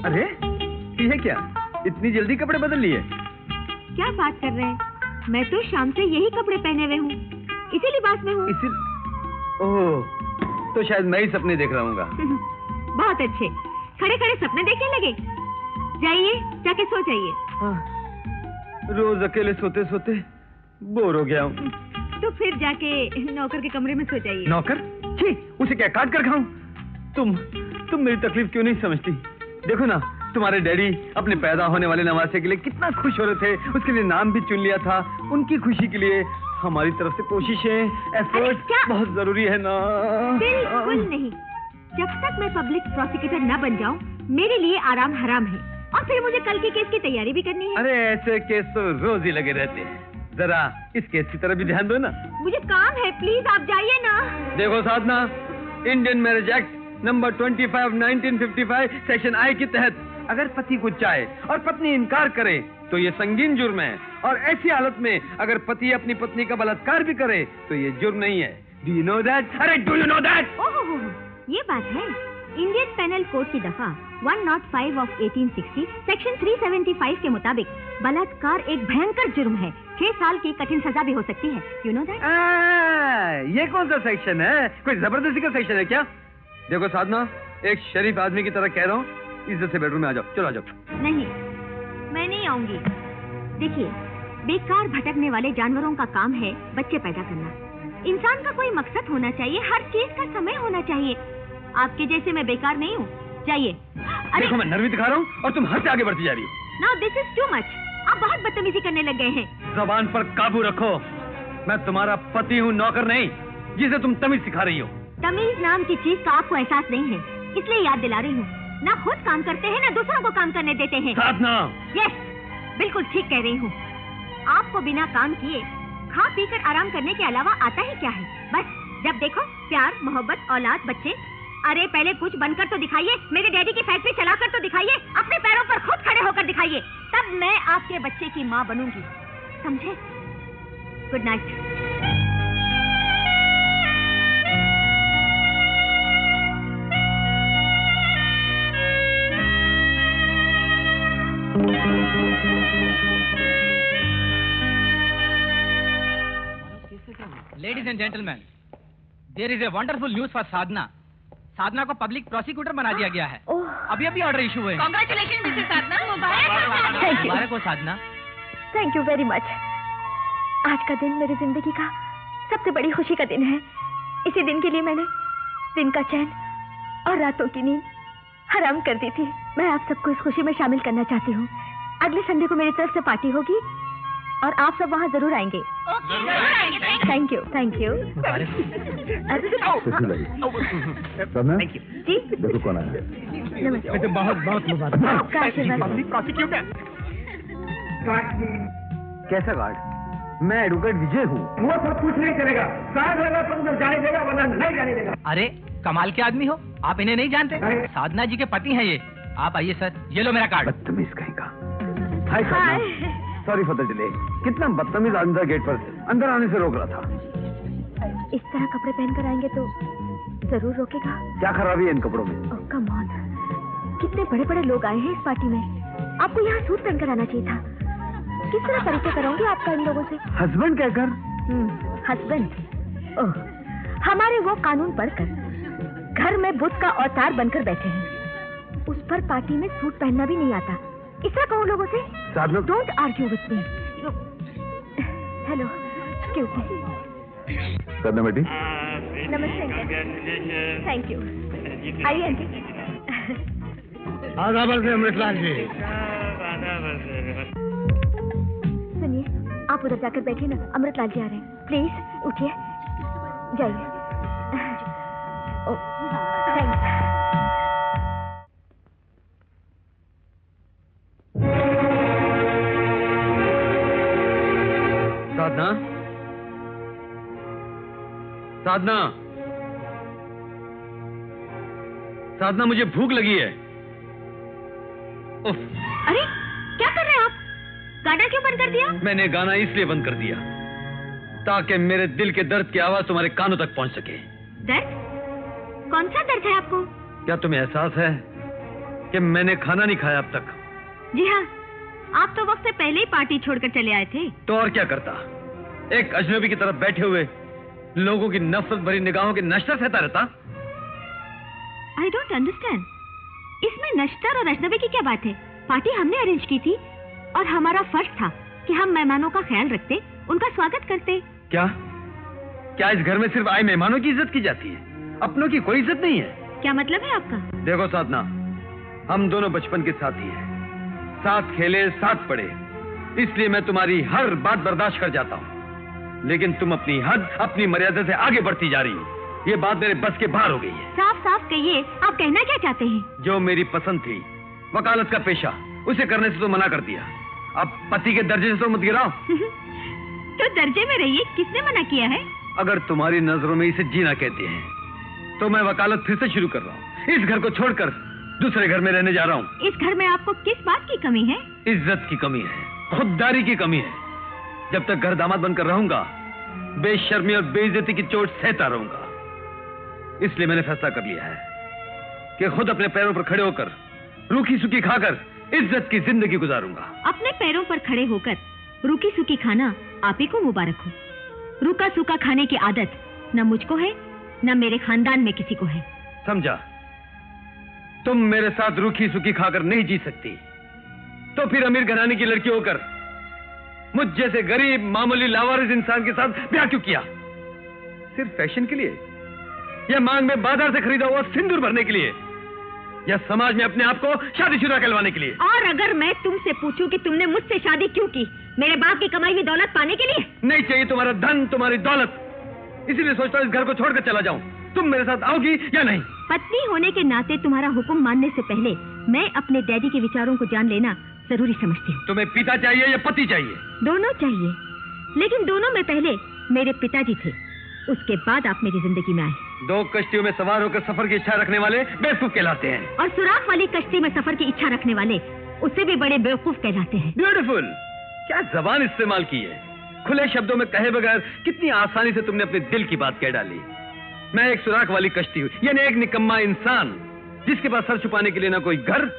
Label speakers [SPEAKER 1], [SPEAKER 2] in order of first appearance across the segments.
[SPEAKER 1] अरे ये क्या, इतनी जल्दी कपड़े बदल लिए?
[SPEAKER 2] क्या बात कर रहे हैं? मैं तो शाम से यही कपड़े पहने हुए हूँ, इसी लिबास में हूँ।
[SPEAKER 1] ओह, तो शायद मैं ही सपने देख रहा हूँगा।
[SPEAKER 2] बहुत अच्छे, खड़े खड़े सपने देखने लगे। जाइए, जाके सो जाइए।
[SPEAKER 1] रोज अकेले सोते सोते बोर हो गया हूँ।
[SPEAKER 2] तो फिर जाके नौकर के कमरे में सो जाइए।
[SPEAKER 1] नौकर? छी, उसे क्या काट कर खाऊं? तुम मेरी तकलीफ क्यों नहीं समझती? देखो ना, तुम्हारे डैडी अपने पैदा होने वाले नवासे के लिए कितना खुश हो रहे थे, उसके लिए नाम भी चुन लिया था। उनकी खुशी के लिए हमारी तरफ से कोशिशें, एफर्ट बहुत जरूरी है ना।
[SPEAKER 2] बिल्कुल नहीं, जब तक मैं पब्लिक प्रोसिक्यूटर न बन जाऊं, मेरे लिए आराम हराम है। और फिर मुझे कल के केस की तैयारी भी करनी है।
[SPEAKER 1] अरे ऐसे केस तो रोज ही लगे रहते हैं, जरा इस केस की तरफ भी ध्यान दो ना।
[SPEAKER 2] मुझे काम है, प्लीज आप जाइए ना।
[SPEAKER 1] देखो Sadhna, Indian marriage act number 25 1955 section I के तहत अगर पति कुछ चाहे और पत्नी इनकार करे तो ये संगीन जुर्म है, और ऐसी हालत में अगर पति अपनी पत्नी का बलात्कार भी करे तो ये जुर्म नहीं है। Do you know that? अरे डू यू नो दैट?
[SPEAKER 2] ओह, ये बात है। इंडियन पेनल कोड की दफा 105 ऑफ 1860 सेक्शन 375 के मुताबिक बलात्कार एक भयंकर जुर्म है। 6 साल की कठिन सजा भी हो सकती है। You know that?
[SPEAKER 1] ये कौन सा सेक्शन है? कोई जबरदस्ती का सेक्शन है क्या? देखो साधना, एक शरीफ आदमी की तरह कह रहा हूँ, इज्जत से बेडरूम में आ जाओ। चलो आ जाओ।
[SPEAKER 2] नहीं, मैं नहीं आऊंगी। देखिए, बेकार भटकने वाले जानवरों का काम है बच्चे पैदा करना। इंसान का कोई मकसद होना चाहिए, हर चीज का समय होना चाहिए। आपके जैसे मैं बेकार नहीं हूँ। जाइए।
[SPEAKER 1] देखो, मैं नर्मी दिखा रहा हूँ और तुम हद से आगे बढ़ती जा रही हो।
[SPEAKER 2] Now this is too much. आप बहुत बदतमीजी करने लग गए हैं।
[SPEAKER 1] जबान पर काबू रखो। मैं तुम्हारा पति हूँ, नौकर नहीं, जिसे तुम तमीज सिखा रही हो।
[SPEAKER 2] तमीज नाम की चीज का आपको एहसास नहीं है, इसलिए याद दिला रही हूँ। ना खुद काम करते हैं, ना दूसरों को काम करने देते हैं।
[SPEAKER 1] साधना।
[SPEAKER 2] यस, बिल्कुल ठीक कह रही हूँ। आपको बिना काम किए खा पी कर आराम करने के अलावा आता ही क्या है? बस जब देखो प्यार, मोहब्बत, औलाद, बच्चे। अरे पहले कुछ बनकर तो दिखाइए, मेरे डैडी की फैक्ट्री चलाकर तो दिखाइए, अपने पैरों पर खुद खड़े होकर दिखाइए, तब मैं आपके बच्चे की माँ बनूंगी, समझे? Good night.
[SPEAKER 3] Ladies and gentlemen, there is a wonderful news for Sadhna. Sadhna को पब्लिक प्रोसिक्यूटर बना दिया गया है। अभी अभी ऑर्डर इशू हुए।
[SPEAKER 4] Congratulations, Mrs Sadhna. मुबारक
[SPEAKER 3] हो Sadhna.
[SPEAKER 2] Thank you very much. आज का दिन मेरी जिंदगी का सबसे बड़ी खुशी का दिन है। इसी दिन के लिए मैंने दिन का चैन और रातों की नींद हराम कर दी थी। मैं आप सबको इस खुशी में शामिल करना चाहती हूँ। अगले संडे को मेरी तरफ से पार्टी होगी और आप सब वहाँ जरूर आएंगे। Thank you, thank you. जी
[SPEAKER 5] देखो कौन आया।
[SPEAKER 2] नमस्ते।
[SPEAKER 3] बहुत बहुत मुबारक।
[SPEAKER 1] कैसा गार्ड? मैं एडवोकेट विजय हूँ।
[SPEAKER 6] वो सब कुछ नहीं चलेगा। जाने देगा वरना नहीं जाने देगा।
[SPEAKER 3] अरे कमाल के आदमी हो, आप इन्हें नहीं जानते? साधना जी के पति हैं ये। आप आइए सर, ये लो मेरा कार्ड।
[SPEAKER 1] बदतमीज कहीं का। हाय साधना, सॉरी फॉर द डिले। कितना बदतमीज आदमी था, गेट पर अंदर आने से रोक रहा था।
[SPEAKER 2] इस तरह कपड़े पहनकर आएंगे तो जरूर रोकेगा।
[SPEAKER 1] क्या खराबी है इन कपड़ों में?
[SPEAKER 2] ओह कम ऑन, कितने बड़े बड़े लोग आए हैं इस पार्टी में। आपको यहाँ सूट पहनकर आना चाहिए था। किस तरह परिचय कराऊंगी आपका इन लोगों से?
[SPEAKER 1] हस्बैंड कहकर?
[SPEAKER 2] हस्बैंड? ओह, हमारे वो कानून पढ़कर घर में बुद्ध का अवतार बनकर बैठे हैं। उस पर पार्टी में सूट पहनना भी नहीं आता। इस तरह कहूँ लोगों से? Don't argue with me. Hello, excuse me.
[SPEAKER 5] करना बेटी।
[SPEAKER 2] नमस्ते। Thank you. आइए आंटी।
[SPEAKER 6] आदाबर से अमृतलाल जी।
[SPEAKER 2] सुनिए, आप उधर जाकर बैठिए ना, अमृतलाल जी आ रहे हैं। प्लीज उठिए, जाइए। थैंक्स।
[SPEAKER 1] साधना, साधना, साधना, मुझे भूख लगी है। उफ।
[SPEAKER 2] अरे क्या कर रहे हैं आप? गाना क्यों बंद कर दिया?
[SPEAKER 1] मैंने गाना इसलिए बंद कर दिया ताकि मेरे दिल के दर्द की आवाज तुम्हारे कानों तक पहुंच सके।
[SPEAKER 2] दर्द? कौन सा दर्द है आपको?
[SPEAKER 1] क्या तुम्हें एहसास है कि मैंने खाना नहीं खाया अब तक।
[SPEAKER 2] जी हाँ, आप तो वक्त से पहले ही पार्टी छोड़कर चले आए थे।
[SPEAKER 1] तो और क्या करता, एक अजनबी की तरफ बैठे हुए लोगों की नफरत भरी निगाहों के नश्तर सहता रहता।
[SPEAKER 2] आई डोंट अंडरस्टैंड, इसमें नश्तर और अजनबी की क्या बात है? पार्टी हमने अरेंज की थी और हमारा फर्ज था कि हम मेहमानों का ख्याल रखते, उनका स्वागत करते।
[SPEAKER 1] क्या क्या इस घर में सिर्फ आए मेहमानों की इज्जत की जाती है, अपनों की कोई इज्जत नहीं है?
[SPEAKER 2] क्या मतलब है आपका?
[SPEAKER 1] देखो साधना, हम दोनों बचपन के साथी हैं, साथ खेले साथ पढ़े, इसलिए मैं तुम्हारी हर बात बर्दाश्त कर जाता हूँ। लेकिन तुम अपनी हद, अपनी मर्यादा से आगे बढ़ती जा रही हो। ये बात मेरे बस के बाहर हो गई है।
[SPEAKER 2] साफ साफ कहिए, आप कहना क्या चाहते हैं?
[SPEAKER 1] जो मेरी पसंद थी, वकालत का पेशा, उसे करने से तो मना कर दिया। अब पति के दर्जे से तो मत गिराओ।
[SPEAKER 2] तो दर्जे में रहिए, किसने मना किया है?
[SPEAKER 1] अगर तुम्हारी नजरों में इसे जीना कहते हैं तो मैं वकालत फिर से शुरू कर रहा हूँ। इस घर को छोड़कर दूसरे घर में रहने जा रहा हूँ।
[SPEAKER 2] इस घर में आपको किस बात की कमी है?
[SPEAKER 1] इज्जत की कमी है, खुददारी की कमी है। जब तक घर दामाद बनकर रहूंगा, बेशर्मी और बेइज्जती की चोट सहता रहूंगा। इसलिए मैंने फैसला कर लिया है कि खुद अपने पैरों पर खड़े होकर, रूखी सूखी खाकर इज्जत की जिंदगी गुजारूंगा।
[SPEAKER 2] अपने पैरों पर खड़े होकर रूखी सूखी खाना आप ही को मुबारक हो। रूखा सूखा खाने की आदत न मुझको है, न मेरे खानदान में किसी को है।
[SPEAKER 1] समझा? तुम मेरे साथ रूखी सूखी खाकर नहीं जी सकती, तो फिर अमीर घराने की लड़की होकर मुझ जैसे गरीब मामूली लावारिस इंसान के साथ ब्याह क्यों किया? सिर्फ फैशन के लिए, या मांग में बाजार से खरीदा हुआ सिंदूर भरने के लिए, या समाज में अपने आप को शादीशुदा कहलवाने के लिए?
[SPEAKER 2] और अगर मैं तुमसे पूछूं कि तुमने मुझसे शादी क्यों की, मेरे बाप की कमाई हुई दौलत पाने के लिए?
[SPEAKER 1] नहीं चाहिए तुम्हारा धन, तुम्हारी दौलत। इसीलिए सोचता हूं इस घर को छोड़कर चला जाऊं। तुम मेरे साथ आओगी या नहीं?
[SPEAKER 2] पत्नी होने के नाते तुम्हारा हुक्म मानने से पहले मैं अपने डैडी के विचारों को जान लेना जरूरी समझती हूँ।
[SPEAKER 1] तुम्हें पिता चाहिए या पति चाहिए?
[SPEAKER 2] दोनों चाहिए, लेकिन दोनों में पहले मेरे पिताजी थे, उसके बाद आप मेरी जिंदगी में आए।
[SPEAKER 1] दो कश्तियों में सवार होकर सफर की इच्छा रखने वाले बेवकूफ कहलाते हैं,
[SPEAKER 2] और सुराख वाली कश्ती में सफर की इच्छा रखने वाले उससे भी बड़े बेवकूफ कहलाते हैं।
[SPEAKER 1] ब्यूटीफुल, क्या जबान इस्तेमाल की है। खुले शब्दों में कहे बगैर कितनी आसानी से तुमने अपने दिल की बात कह डाली। मैं एक सुराख वाली कश्ती हूँ, यानी एक निकम्मा इंसान जिसके पास सर छुपाने के लिए ना कोई घर,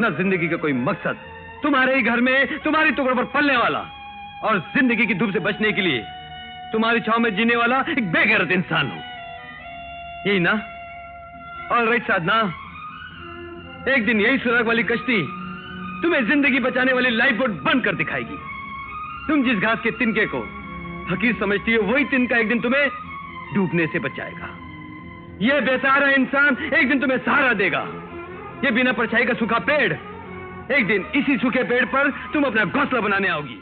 [SPEAKER 1] ना जिंदगी का कोई मकसद। तुम्हारे ही घर में तुम्हारी टुकड़ों पर पलने वाला और जिंदगी की धूप से बचने के लिए तुम्हारी छांव में जीने वाला एक बेगैरत इंसान हूं, यही ना? ऑलराइट साधना, एक दिन यही सुराग वाली कश्ती तुम्हें जिंदगी बचाने वाली लाइफ बोट बंद कर दिखाएगी। तुम जिस घास के तिनके को हकीर समझती हो, वही तिनका एक दिन तुम्हें डूबने से बचाएगा। यह बेसहारा इंसान एक दिन तुम्हें सहारा देगा। यह बिना परछाई का सूखा पेड़, एक दिन इसी सूखे पेड़ पर तुम अपना घोंसला बनाने आओगी।